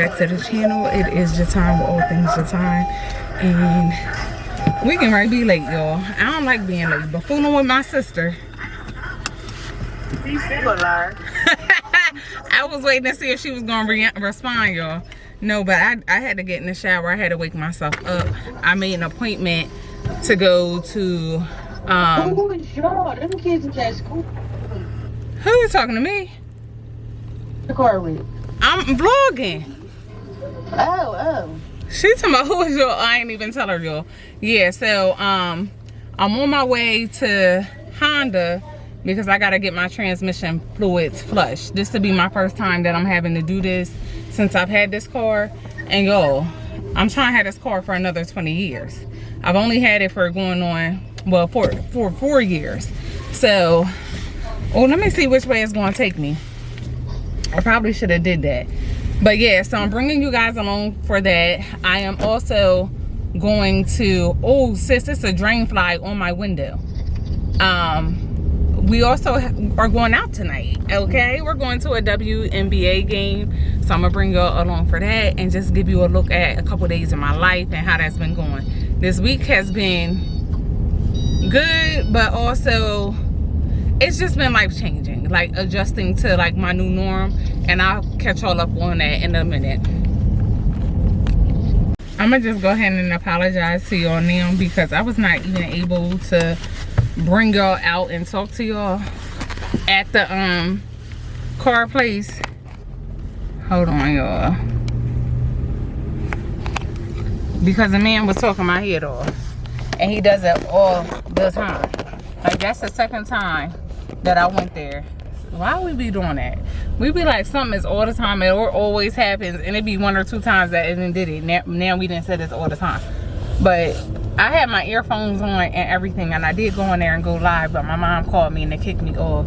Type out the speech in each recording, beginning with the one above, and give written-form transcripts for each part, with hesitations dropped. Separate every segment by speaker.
Speaker 1: back to the channel. It is Jatan with all things Jatan, and we can right be late, y'all. I don't like being late, but fooling with my sister. I was waiting to see if she was gonna respond, y'all. No, but I had to get in the shower. I had to wake myself up. I made an appointment to go to
Speaker 2: Who is y'all? Them kids at school.
Speaker 1: Who is talking to me?
Speaker 2: The car with.
Speaker 1: I'm vlogging.
Speaker 2: Oh.
Speaker 1: She talking about who is y'all? I ain't even tell her, y'all. Yeah, so I'm on my way to Honda because I gotta get my transmission fluids flushed. This will be my first time that I'm having to do this since I've had this car. And y'all, I'm trying to have this car for another 20 years. I've only had it for going on, well, for 4 years. So, let me see which way it's gonna take me. I probably should have did that. But yeah, so I'm bringing you guys along for that. I am also going to, oh sis, it's a drain fly on my window. We also are going out tonight, okay? We're going to a WNBA game. So I'm gonna bring y'all along for that and just give you a look at a couple days in my life and how that's been going. This week has been good, but also it's just been life-changing, like adjusting to like my new norm, and I'll catch all up on that in a minute. I'm gonna just go ahead and apologize to y'all now because I was not even able to bring y'all out and talk to y'all at the car place. Hold on, y'all, because the man was talking my head off, and he does it all the time. Like, that's the second time that I went there. Why we be doing that? We be like, something is all the time, it always happens, and it be 1 or 2 times that it did it. Now we didn't say this all the time. But I had my earphones on and everything, and I did go in there and go live, but my mom called me and they kicked me off.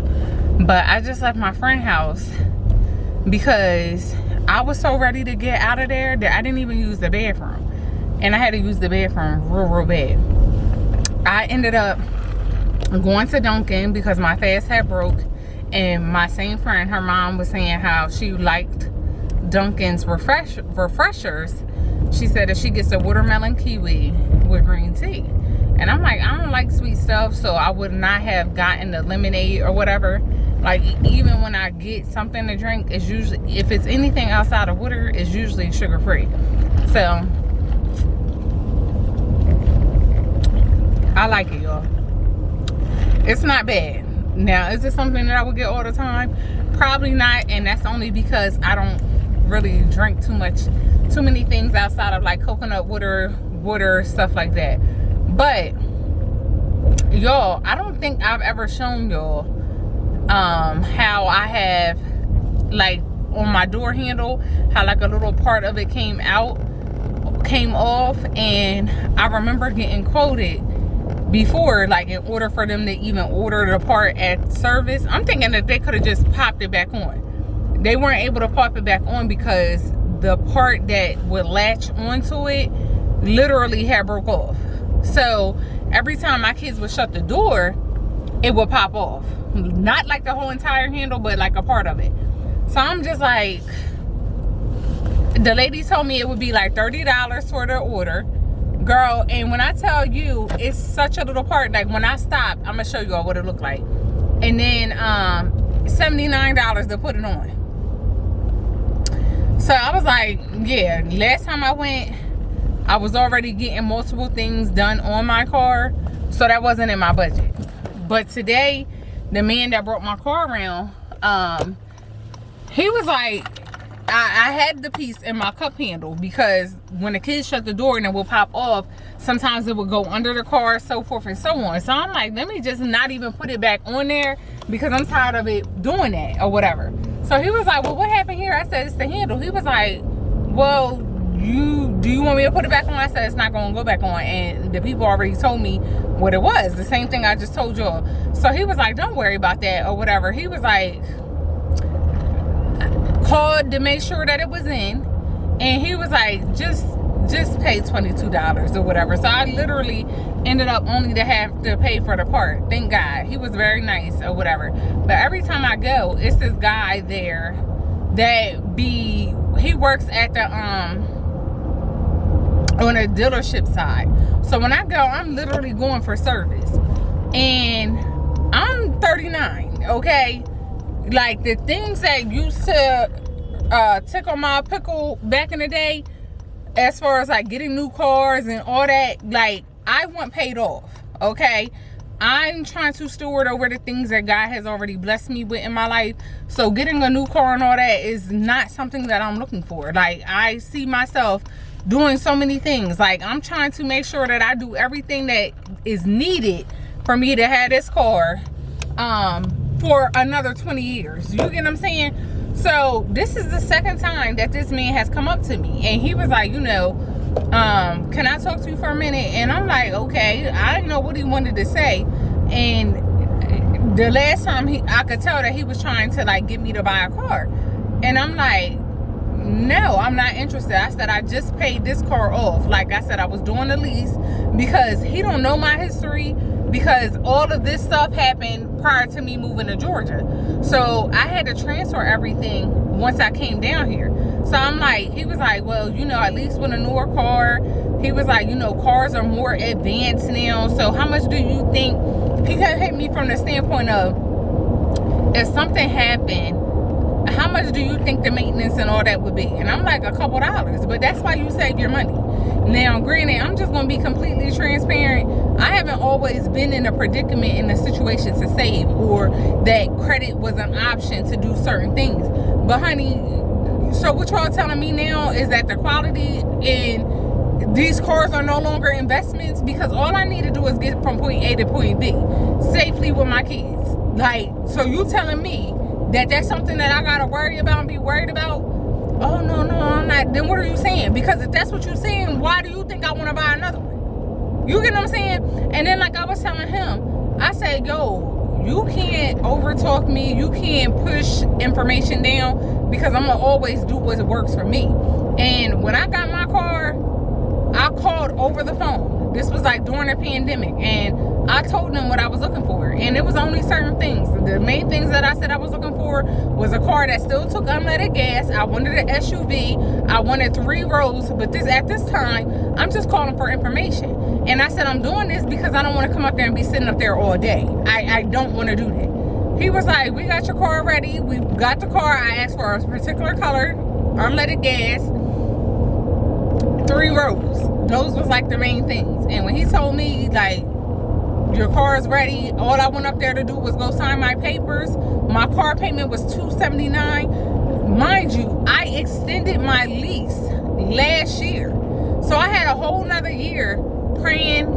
Speaker 1: But I just left my friend's house because I was so ready to get out of there that I didn't even use the bathroom. And I had to use the bathroom real bad. I ended up going to Dunkin' because my fast had broke, and my same friend, her mom was saying how she liked Dunkin's refreshers. She said that she gets a watermelon kiwi with green tea, and I'm like, I don't like sweet stuff, so I would not have gotten the lemonade or whatever. Like, even when I get something to drink, it's usually, if it's anything outside of water, it's usually sugar free. So I like it, y'all. It's not bad. Now, is it something that I would get all the time? Probably not, and that's only because I don't really drink too many things outside of like coconut water, stuff like that. But y'all, I don't think I've ever shown y'all how I have, like, on my door handle, how like a little part of it came off, and I remember getting quoted before, like, in order for them to even order the part at service. I'm thinking that they could have just popped it back on. They weren't able to pop it back on because the part that would latch onto it literally had broke off. So every time my kids would shut the door, it would pop off. Not like the whole entire handle, but like a part of it. So I'm just like, the lady told me it would be like $30 for the order. Girl, and when I tell you, it's such a little part. Like, when I stop, I'm gonna show you all what it looked like. And then $79 to put it on. So I was like, yeah, last time I went, I was already getting multiple things done on my car, so that wasn't in my budget. But today, the man that brought my car around, he was like, I had the piece in my cup handle because when the kids shut the door and it will pop off, sometimes it would go under the car, so forth and so on. So I'm like, let me just not even put it back on there because I'm tired of it doing that or whatever. So he was like, well, what happened here? I said, it's the handle. He was like, well, do you want me to put it back on? I said, it's not going to go back on. And the people already told me what it was. The same thing I just told y'all. So he was like, don't worry about that or whatever. He was like, called to make sure that it was in, and he was like, just pay $22 or whatever. So I literally ended up only to have to pay for the part. Thank God. He was very nice or whatever. But every time I go, it's this guy there he works at the on a dealership side. So when I go, I'm literally going for service. And I'm 39, okay? Like, the things that used to tickle my pickle back in the day, as far as like getting new cars and all that, like, I want paid off, okay? I'm trying to steward over the things that God has already blessed me with in my life. So getting a new car and all that is not something that I'm looking for. Like, I see myself doing so many things. Like, I'm trying to make sure that I do everything that is needed for me to have this car for another 20 years. You get what I'm saying? So this is the second time that this man has come up to me, and he was like, you know, can I talk to you for a minute? And I'm like, okay. I didn't know what he wanted to say. And the last time I could tell that he was trying to like get me to buy a car. And I'm like, no, I'm not interested. I said, I just paid this car off. Like I said, I was doing the lease because he don't know my history, because all of this stuff happened prior to me moving to Georgia. So I had to transfer everything once I came down here. So I'm like, he was like, well, you know, at least with a newer car, he was like, you know, cars are more advanced now. So how much do you think, he could hit me from the standpoint of, if something happened, how much do you think the maintenance and all that would be? And I'm like, a couple dollars. But that's why you save your money. Now, granted, I'm just going to be completely transparent. I haven't always been in a predicament in a situation to save, or that credit was an option to do certain things. But honey, so what y'all telling me now is that the quality in these cars are no longer investments, because all I need to do is get from point A to point B safely with my kids. Like, so you telling me that that's something that I gotta worry about and be worried about? Oh, no, I'm not. Then what are you saying? Because if that's what you're saying, why do you think I want to buy another one? You get what I'm saying? And then, like I was telling him, I said, yo, you can't overtalk me. You can't push information down, because I'm gonna always do what works for me. And when I got my car, I called over the phone. This was like during the pandemic, and I told them what I was looking for, and it was only certain things. The main things that I said I was looking for was a car that still took unleaded gas. I wanted an SUV. I wanted 3 rows. But at this time, I'm just calling for information. And I said, I'm doing this because I don't want to come up there and be sitting up there all day. I don't want to do that. He was like, we got your car ready. We got the car. I asked for a particular color, unleaded gas, 3 rows. Those was like the main things. And when he told me, like, your car is ready, all I went up there to do was go sign my papers. My car payment was $279. Mind you, I extended my lease last year. So I had a whole nother year praying,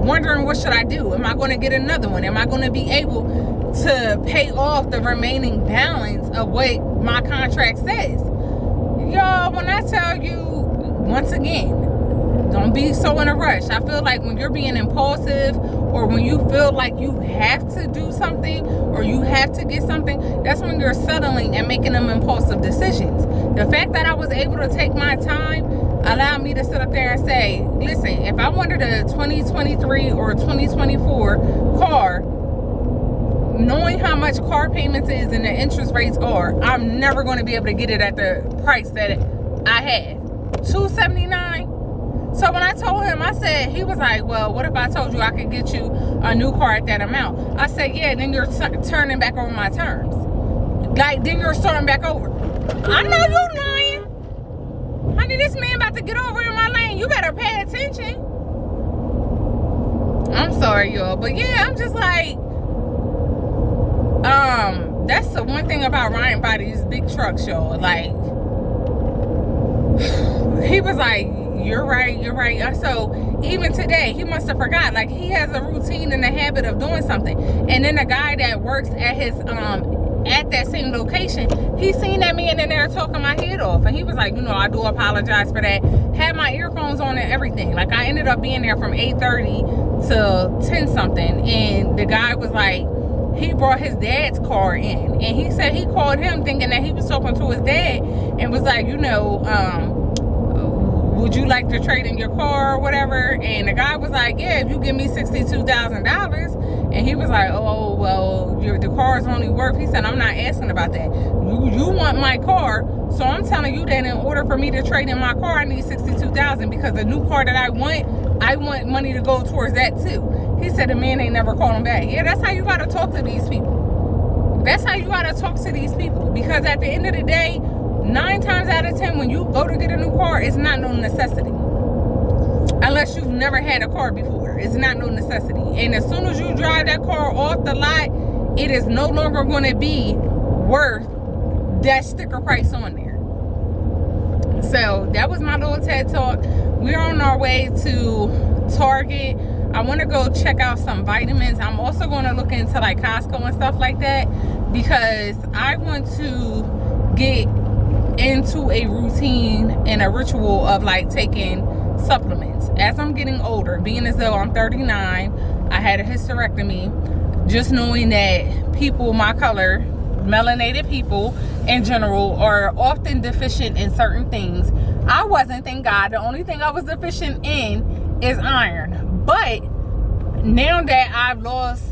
Speaker 1: wondering what should I do? Am I going to get another one? Am I going to be able to pay off the remaining balance of what my contract says? Y'all, when I tell you, once again, don't be so in a rush. I feel like when you're being impulsive, or when you feel like you have to do something, or you have to get something, that's when you're settling and making them impulsive decisions. The fact that I was able to take my time allowed me to sit up there and say, listen, if I wanted a 2023 or 2024 car, knowing how much car payments is and the interest rates are, I'm never going to be able to get it at the price that I had. $279. So when I told him, I said, he was like, well, what if I told you I could get you a new car at that amount? I said, yeah, then you're turning back over my terms. Like, then you're starting back over. I know you're lying. Honey, this man about to get over in my lane. You better pay attention. I'm sorry, y'all. But yeah, I'm just like, that's the one thing about riding by these big trucks, y'all. Like, he was like, you're right. So even today, he must have forgot. Like, he has a routine and a habit of doing something. And then the guy that works at his at that same location, he seen that man in there talking my head off, and he was like, you know, I do apologize for that. Had my earphones on and everything. Like, I ended up being there from 8:30 to 10 something, and the guy was like, he brought his dad's car in, and he said he called him thinking that he was talking to his dad, and was like, you know, would you like to trade in your car or whatever? And the guy was like, yeah, if you give me $62,000. And he was like, oh, well, the car is only worth, he said, I'm not asking about that. You want my car, so I'm telling you that in order for me to trade in my car, I need $62,000, because the new car that I want money to go towards that too. He said the man ain't never called him back. Yeah, that's how you gotta talk to these people. That's how you gotta talk to these people, because at the end of the day, 9 times out of 10, when you go to get a new car, it's not no necessity. Unless you've never had a car before, it's not no necessity. And as soon as you drive that car off the lot, it is no longer going to be worth that sticker price on there. So that was my little TED talk. We're on our way to Target. I want to go check out some vitamins. I'm also going to look into like Costco and stuff like that, because I want to get into a routine and a ritual of like taking supplements as I'm getting older, being as though I'm 39. I had a hysterectomy. Just knowing that people my color, melanated people in general, are often deficient in certain things. I wasn't, thank God. The only thing I was deficient in is iron. But now that I've lost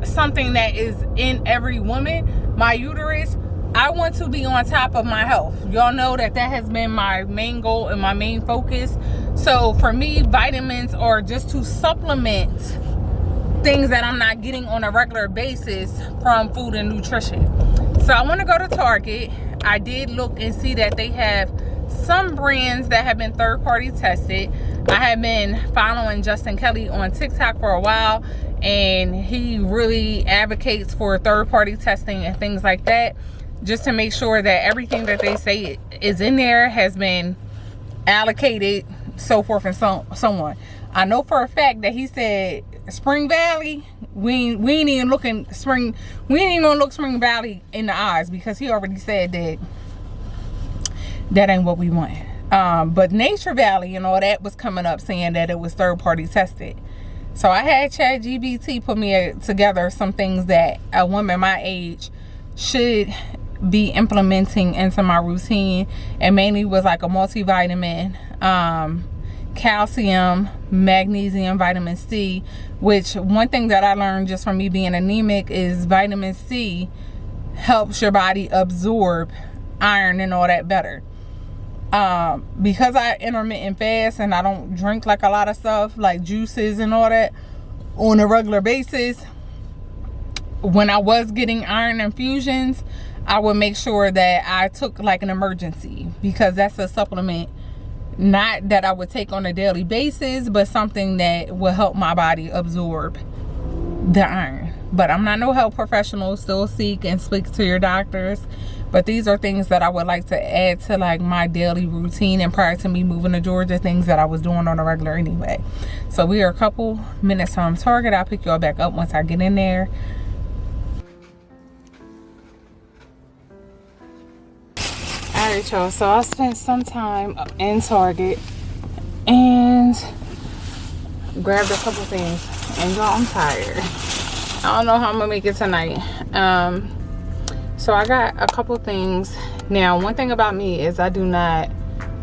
Speaker 1: something that is in every woman, my uterus, I want to be on top of my health. Y'all know that has been my main goal and my main focus. So for me, vitamins are just to supplement things that I'm not getting on a regular basis from food and nutrition. So I want to go to Target. I did look and see that they have some brands that have been third-party tested. I have been following Justin Kelly on TikTok for a while, and he really advocates for third-party testing and things like that, just to make sure that everything that they say is in there has been allocated, so forth and so on. I know for a fact that he said Spring Valley, we ain't even gonna look Spring Valley in the eyes, because he already said that ain't what we want. But Nature Valley and all that was coming up saying that it was third-party tested. So I had ChatGPT put me together some things that a woman my age should be implementing into my routine, and mainly was like a multivitamin, calcium, magnesium, vitamin C, which one thing that I learned just from me being anemic is vitamin C helps your body absorb iron and all that better. Because I intermittent fast and I don't drink like a lot of stuff like juices and all that on a regular basis, when I was getting iron infusions, I would make sure that I took like an emergency, because that's a supplement not that I would take on a daily basis, but something that will help my body absorb the iron. But I'm not no health professional. Still seek and speak to your doctors. But these are things that I would like to add to like my daily routine, and prior to me moving to Georgia, things that I was doing on a regular anyway. So we are a couple minutes from Target. I'll pick y'all back up once I get in there. Alright y'all, so I spent some time in Target and grabbed a couple things, and y'all, I'm tired. I don't know how I'm gonna make it tonight. So I got a couple things. Now, one thing about me is I do not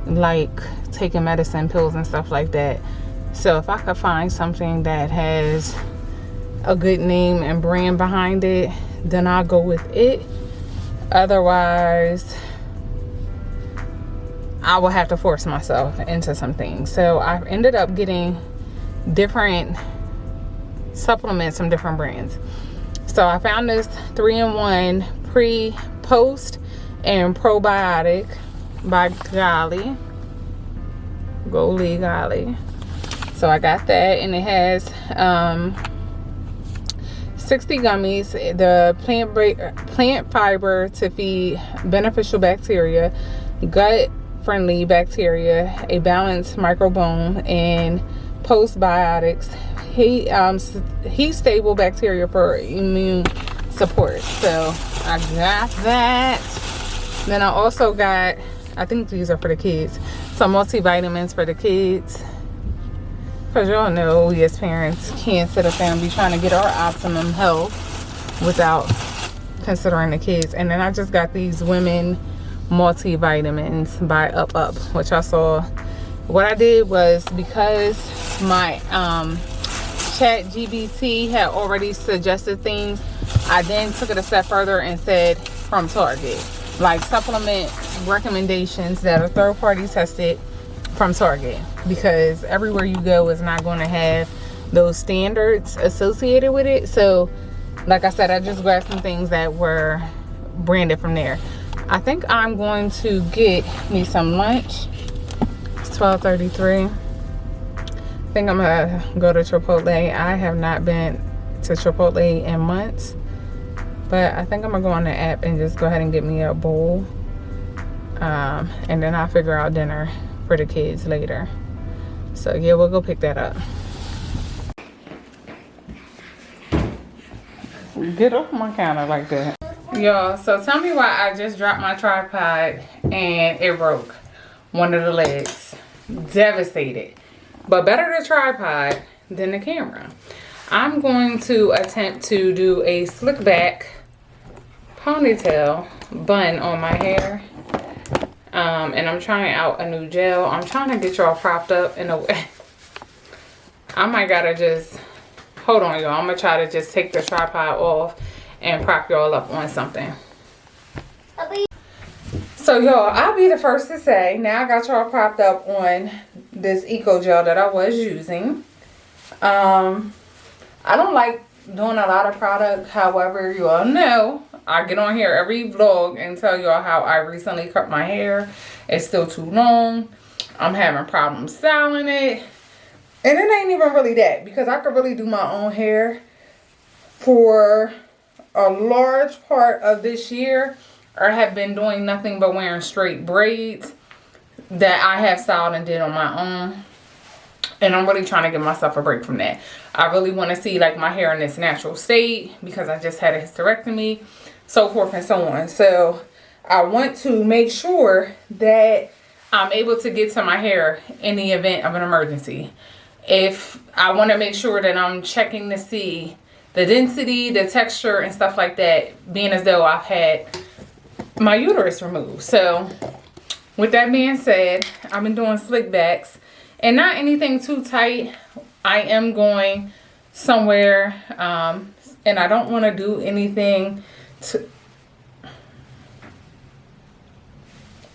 Speaker 1: like taking medicine, pills and stuff like that. So if I could find something that has a good name and brand behind it, then I'll go with it. Otherwise, I will have to force myself into some things. So I ended up getting different supplements from different brands. So I found this 3-in-1 pre-post and probiotic by Golly. So I got that, and it has 60 gummies, the plant fiber to feed beneficial bacteria, gut friendly bacteria, a balanced microbiome, and postbiotics, heat stable bacteria for immune support. So I got that. Then I also got, I think these are for the kids, some multivitamins for the kids, because y'all know we as parents can't sit up and be trying to get our optimum health without considering the kids. And then I just got these women multivitamins by Up, which I saw. What I did was, because my ChatGPT had already suggested things, I then took it a step further and said from Target. Like supplement recommendations that are third party tested from Target. Because everywhere you go is not going to have those standards associated with it. So like I said, I just grabbed some things that were branded from there. I think I'm going to get me some lunch. It's 12:33. I think I'm gonna go to Chipotle. I have not been to Chipotle in months, but I think I'm gonna go on the app and just go ahead and get me a bowl, and then I'll figure out dinner for the kids later. So yeah, we'll go pick that up. Get off my counter like that. Y'all, so tell me why I just dropped my tripod and it broke one of the legs. Devastated. But better the tripod than the camera. I'm going to attempt to do a slick back ponytail bun on my hair. And I'm trying out a new gel. I'm trying to get y'all propped up in a way. I might gotta just, hold on y'all. I'm gonna try to just take the tripod off and prop y'all up on something. So y'all, I'll be the first to say, now I got y'all propped up on this eco gel that I was using. I don't like doing a lot of product. However, you all know I get on here every vlog and tell y'all how I recently cut my hair. It's still too long. I'm having problems styling it. And it ain't even really that, because I could really do my own hair for a large part of this year. Or have been doing nothing but wearing straight braids that I have styled and did on my own. And I'm really trying to give myself a break from that. I really want to see like my hair in its natural state because I just had a hysterectomy, so forth and so on. So I want to make sure that I'm able to get to my hair in the event of an emergency. If I want to make sure that I'm checking to see the density, the texture and stuff like that, being as though I've had my uterus removed. So with that being said, I've been doing slick backs and not anything too tight. I am going somewhere and I don't want to do anything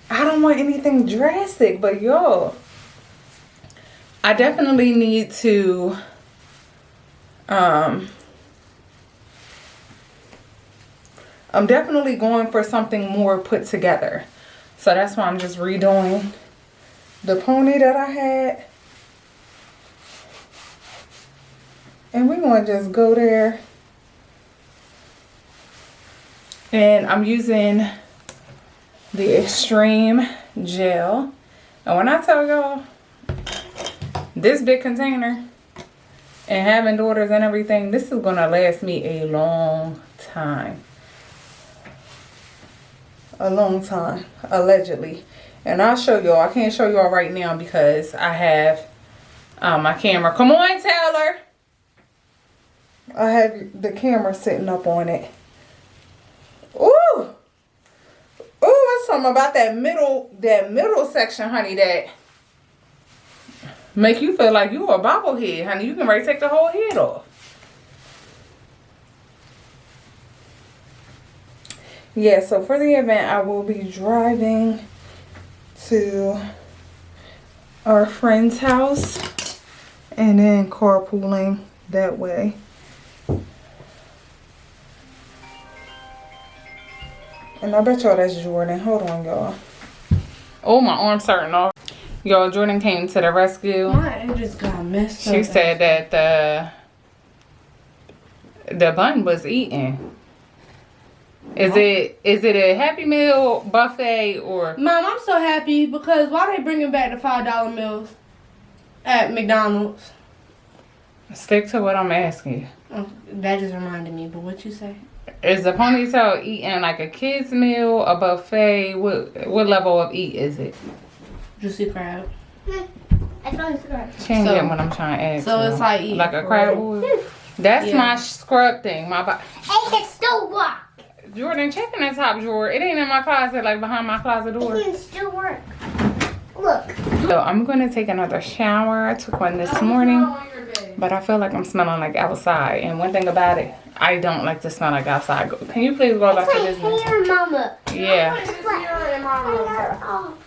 Speaker 1: I don't want anything drastic, but y'all, I definitely need to I'm definitely going for something more put together. So that's why I'm just redoing the pony that I had. And we're going to just go there. And I'm using the Extreme Gel. And when I tell y'all, this big container and having daughters and everything, this is going to last me a long time. A long time, allegedly. And I'll show y'all. I can't show y'all right now because I have my camera. Come on, Taylor. I have the camera sitting up on it. Ooh. Ooh, it's something about that middle section, honey, that make you feel like you a bobblehead, honey. You can already take the whole head off. Yeah, so for the event, I will be driving to our friend's house and then carpooling that way. And I bet y'all that's Jordan. Hold on, y'all. Oh, my arm's starting off. Y'all, Jordan came to the rescue.
Speaker 2: My just got messed up.
Speaker 1: She said that the bun was eaten. Is it a Happy Meal buffet or?
Speaker 2: Mom, I'm so happy because why they bringing back the $5 meals at McDonald's?
Speaker 1: Stick to what I'm asking you.
Speaker 2: Oh, that just reminded me. But what you say?
Speaker 1: Is the ponytail eating like a kid's meal, a buffet? What level of eat is it?
Speaker 2: Juicy crab.
Speaker 3: I found the crab.
Speaker 1: She ain't getting what I'm trying to ask.
Speaker 2: So
Speaker 1: you.
Speaker 2: it's like eating
Speaker 1: a crab boil. That's my scrub thing. My
Speaker 3: And it still work.
Speaker 1: Jordan, check in the top drawer. It ain't in my closet, like behind my closet door.
Speaker 3: It can still work. Look.
Speaker 1: So I'm gonna take another shower. I took one this morning But I feel like I'm smelling like outside. And one thing about it, I don't like to smell like outside. Can you please go about your business?
Speaker 3: Here, Mama.
Speaker 1: Yeah.
Speaker 3: Oh.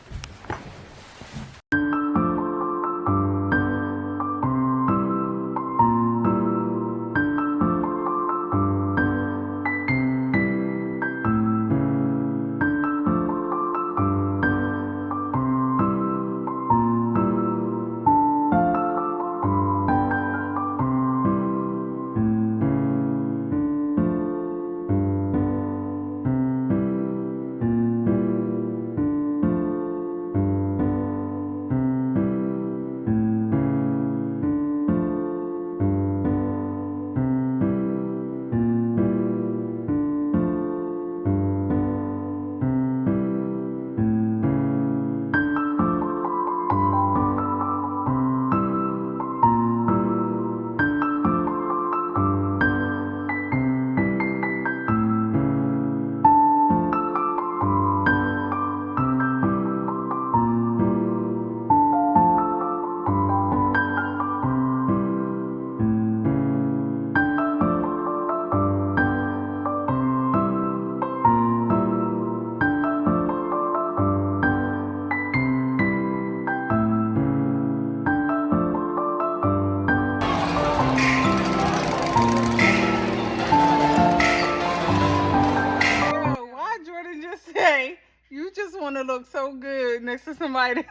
Speaker 1: Why Jordan just say you just want to look so good next to somebody?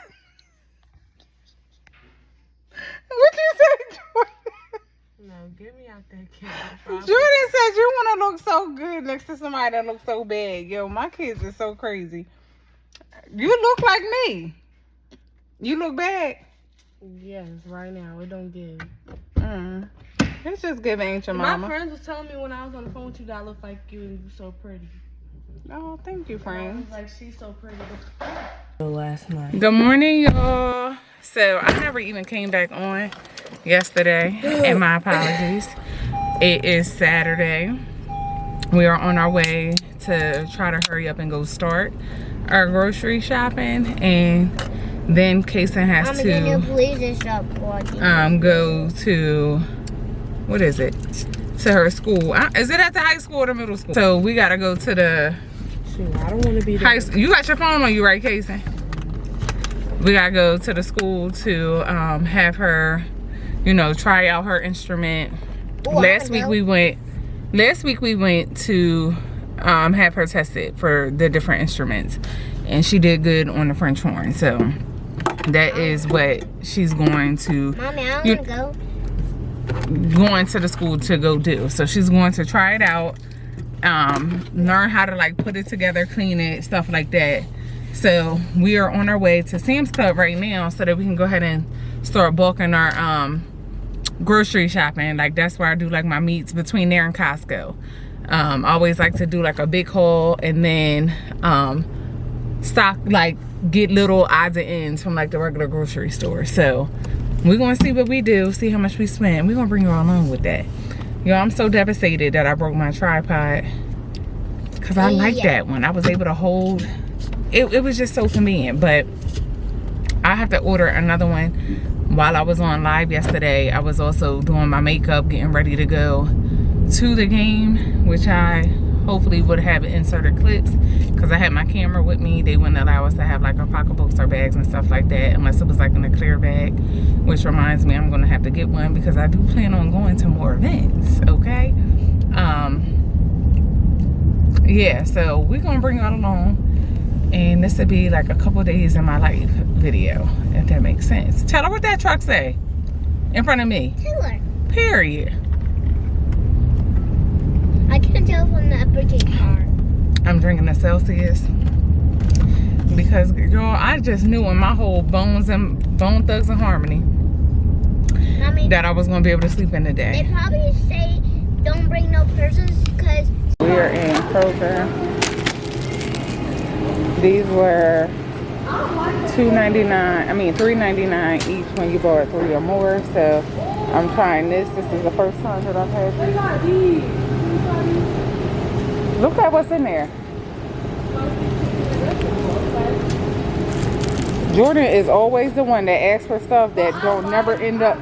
Speaker 1: What you say, Jordan?
Speaker 2: No, get me out that camera.
Speaker 1: Jordan said you want to look so good next to somebody that looks so bad. Yo, my kids are so crazy. You look like me. You look bad.
Speaker 2: Yes, right now. It don't give.
Speaker 1: It's just giving, ain't your mama?
Speaker 2: My friends was telling me when I was on the phone with you that I look like you and you so pretty.
Speaker 1: Oh, thank you, friends.
Speaker 2: Like, she's so pretty. Last night.
Speaker 1: Good morning, y'all. So I never even came back on yesterday, and my apologies. It is Saturday. We are on our way to try to hurry up and go start our grocery shopping, and then Kaisyn has to go to, what is it? To her school. Is it at the high school or the middle school? So we gotta go to the
Speaker 2: I don't want to be
Speaker 1: high school. You got your phone on you, right, Kaisyn? We gotta go to the school to have her, you know, try out her instrument. Last week we went to have her tested for the different instruments, and she did good on the French horn. So that is what she's going to.
Speaker 3: Mommy, I want to go.
Speaker 1: Going to the school to go do. So she's going to try it out, learn how to like put it together, clean it, stuff like that. So we are on our way to Sam's Club right now so that we can go ahead and start bulking our grocery shopping. Like, that's where I do like my meats, between there and Costco. I always like to do like a big haul, and then stock, like get little odds and ends from like the regular grocery store. So we're gonna see what we do, see how much we spend. We're gonna bring you all along with that. Yo, I'm so devastated that I broke my tripod, because I like that one. I was able to hold it was just so convenient. But I have to order another one. While I was on live yesterday, I was also doing my makeup, getting ready to go to the game, which I hopefully would have inserted clips, because I had my camera with me. They wouldn't allow us to have like our pocketbooks or bags and stuff like that unless it was like in a clear bag, which reminds me I'm gonna have to get one, because I do plan on going to more events. Okay, yeah, so we're gonna bring y'all along, and this will be like a couple days in my life video, if that makes sense. Tell her what that truck say in front of me.
Speaker 3: Taylor.
Speaker 1: Period.
Speaker 3: I can tell from the uppercase part.
Speaker 1: I'm drinking a Celsius because, girl, I just knew in my whole Bone Thugs and Harmony
Speaker 3: Mommy,
Speaker 1: that I was gonna be able to sleep in today.
Speaker 3: they probably say don't bring no purses because
Speaker 1: We are in Kroger. These were $3.99 each when you bought 3 or more. So I'm trying this. This is the first time that I've had these. Look at what's in there. Jordan is always the one that asks for stuff that don't never end up.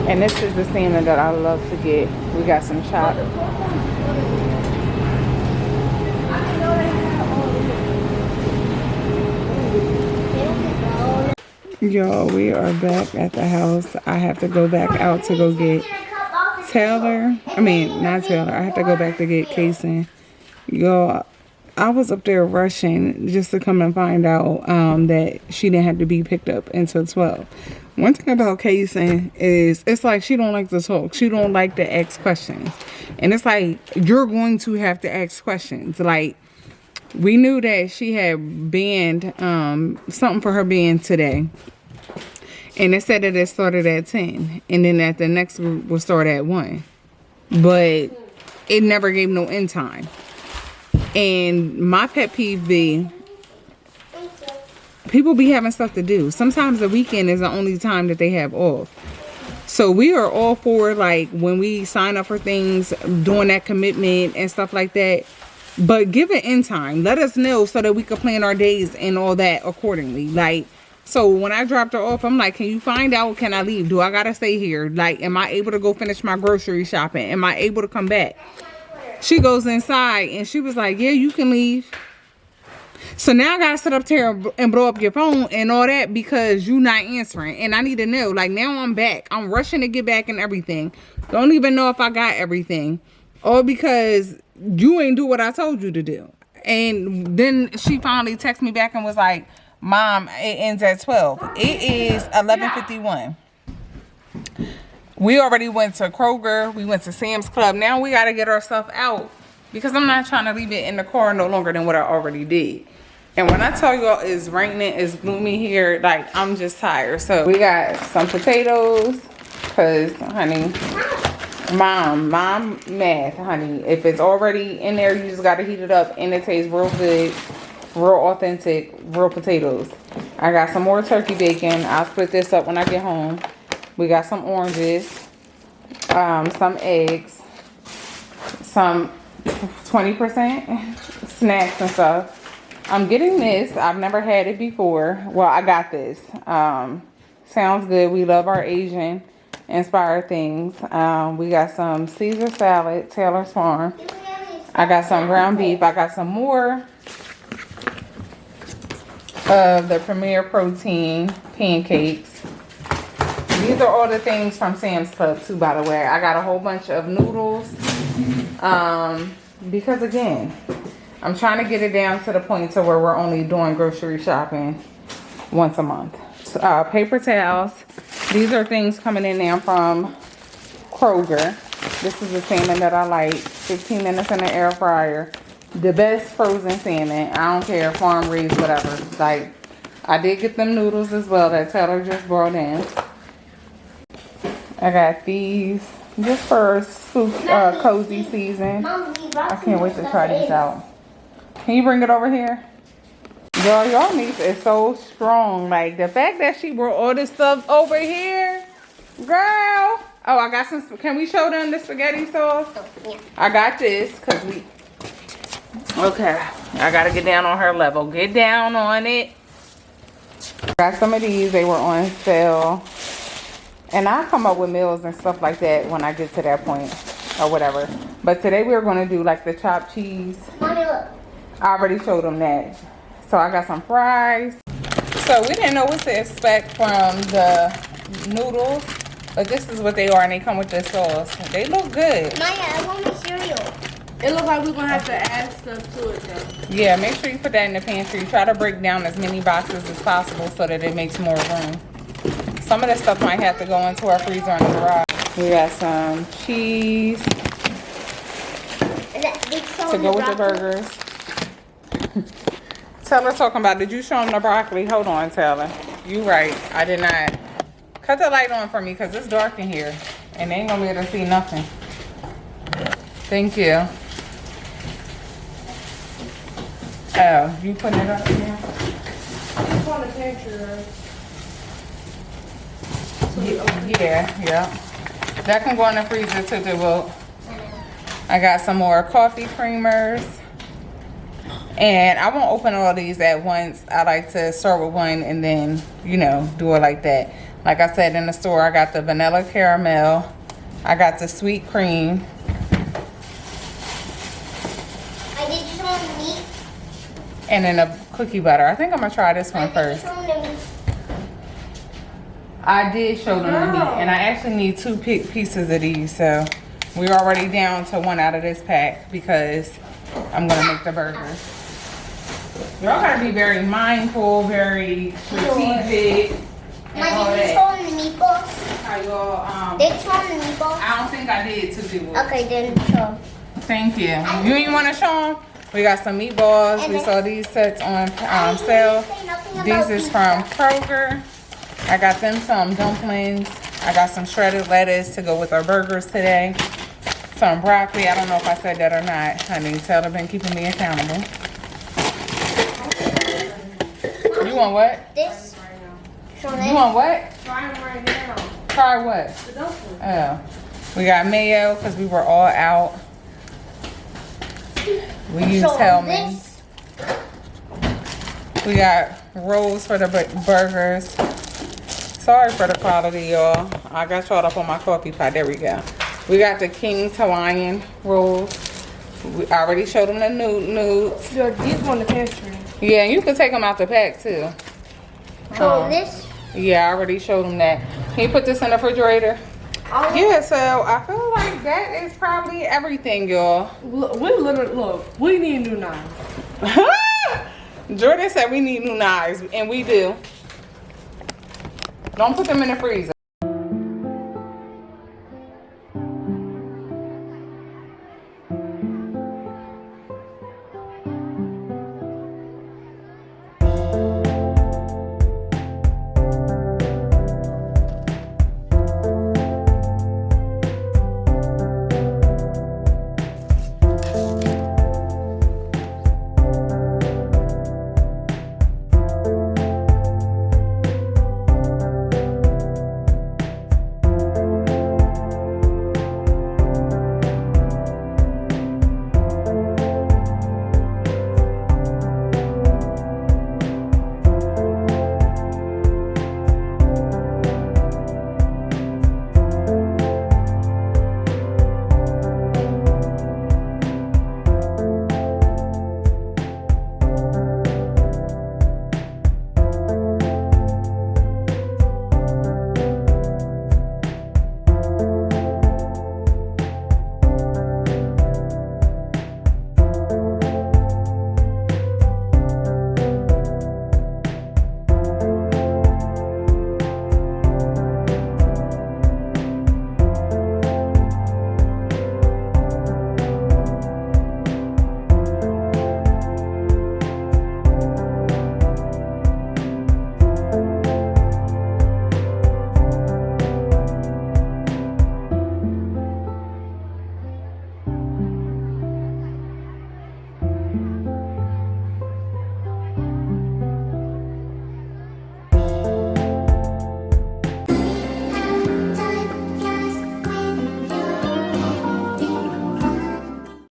Speaker 1: And this is the salmon that I love to get. We got some chopped. Y'all, we are back at the house. I have to go back out to go get Taylor. I mean, not Taylor. I have to go back to get Kaisyn. Y'all, I was up there rushing just to come and find out that she didn't have to be picked up until 12. One thing about Kaisyn is it's like she don't like to talk. She don't like to ask questions. And it's like you're going to have to ask questions. Like, we knew that she had band, something for her band today. And it said that it started at 10. And then that the next group will start at 1. But it never gave no end time. And my pet peeve be, people be having stuff to do. Sometimes the weekend is the only time that they have off. So we are all for, like, when we sign up for things, doing that commitment and stuff like that. But give it end time. Let us know so that we can plan our days and all that accordingly. Like, so when I dropped her off, I'm like, can you find out, can I leave? Do I gotta stay here? Like, am I able to go finish my grocery shopping? Am I able to come back? She goes inside and she was like, yeah, you can leave. So now I gotta sit up there and blow up your phone and all that because you not answering. And I need to know, like, now I'm back. I'm rushing to get back and everything. Don't even know if I got everything. All because you ain't do what I told you to do. And then she finally texted me back and was like, Mom, it ends at 12. It is 11:51. We already went to Kroger. We went to Sam's Club. Now we got to get our stuff out because I'm not trying to leave it in the car no longer than what I already did. And when I tell y'all it's raining, it's gloomy here, like, I'm just tired. So we got some potatoes because, honey, mom math, honey. If it's already in there, you just got to heat it up and it tastes real good, real authentic, real potatoes. I got some more turkey bacon. I'll split this up when I get home. We got some oranges, some eggs, some 20% snacks and stuff. I'm getting this. I've never had it before. Well, I got this. Sounds good. We love our Asian inspired things. We got some Caesar salad, Taylor's Farm. I got some ground beef. I got some more of the Premier Protein pancakes. These are all the things from Sam's Club too, by the way. I got a whole bunch of noodles. Because again, I'm trying to get it down to the point to where we're only doing grocery shopping once a month. Paper towels. These are things coming in now from Kroger. This is the salmon that I like. 15 minutes in the air fryer. The best frozen salmon. I don't care, farm raised, whatever. Like, I did get them noodles as well that Taylor just brought in. I got these just for cozy season. I can't wait to try these out. Can you bring it over here? Girl, y'all niece is so strong. Like, the fact that she brought all this stuff over here. Girl. Oh, I got some. Can we show them the spaghetti sauce? Yeah. I got this because we. Okay. I got to get down on her level. Get down on it. Got some of these. They were on sale. And I'll come up with meals and stuff like that when I get to that point or whatever. But today we're going to do like the chopped cheese. Mommy, look. I already showed them that. So I got some fries. So we didn't know what to expect from the noodles. But this is what they are and they come with this sauce. They look good.
Speaker 3: Maya, I want my cereal.
Speaker 2: It looks like we're going to have to add stuff to it though.
Speaker 1: Yeah, make sure you put that in the pantry. Try to break down as many boxes as possible so that it makes more room. Some of this stuff might have to go into our freezer in the garage. We got some cheese to go with the burgers. Taylor talking about, did you show him the broccoli? Hold on, Taylor. You right. I did not. Cut the light on for me because it's dark in here. And they ain't going to be able to see nothing. Thank you. Oh, you putting it up here?
Speaker 2: It's on the pantry, right?
Speaker 1: Yeah. That can go in the freezer too. Well, I got some more coffee creamers. And I won't open all these at once. I like to start with one and then, you know, do it like that. Like I said in the store, I got the vanilla caramel. I got the sweet cream.
Speaker 3: I did show them meat.
Speaker 1: And then a cookie butter. I think I'm gonna try this one first. I did show them the meat, and I actually need 2 pieces of these, so we're already down to 1 out of this pack because I'm gonna make the burgers. Y'all gotta be very mindful, very strategic, and all
Speaker 3: Did you
Speaker 1: that.
Speaker 3: show them the meatballs?
Speaker 1: How y'all,
Speaker 3: Did you show them the meatballs?
Speaker 1: I don't think I did to do it.
Speaker 3: Okay, then show 'em.
Speaker 1: Thank you. You even wanna show them? We got some meatballs. We saw these sets on sale. These is from Kroger. I got them some dumplings. I got some shredded lettuce to go with our burgers today. Some broccoli. I don't know if I said that or not. Honey, Taylor been keeping me accountable. You want what?
Speaker 3: This. Show
Speaker 1: You
Speaker 3: this.
Speaker 1: want what?
Speaker 2: Try them right now.
Speaker 1: Try what?
Speaker 2: The dumpling.
Speaker 1: Oh. We got mayo because we were all out. We used
Speaker 3: Show 'em
Speaker 1: Hellman's.
Speaker 3: this.
Speaker 1: We got rolls for the burgers. Sorry for the quality, y'all. I got y'all up on my coffee pot. There we go. We got the King's Hawaiian rolls. I already showed them the nudes.
Speaker 2: Yo, these one the pantry.
Speaker 1: Yeah, you can take them out the pack too.
Speaker 3: Show 'em this.
Speaker 1: Yeah, I already showed them that. Can you put this in the refrigerator? Yeah, so I feel like that is probably everything, y'all.
Speaker 2: Look, we need new knives.
Speaker 1: Jordan said we need new knives, and we do. Don't put them in the freezer.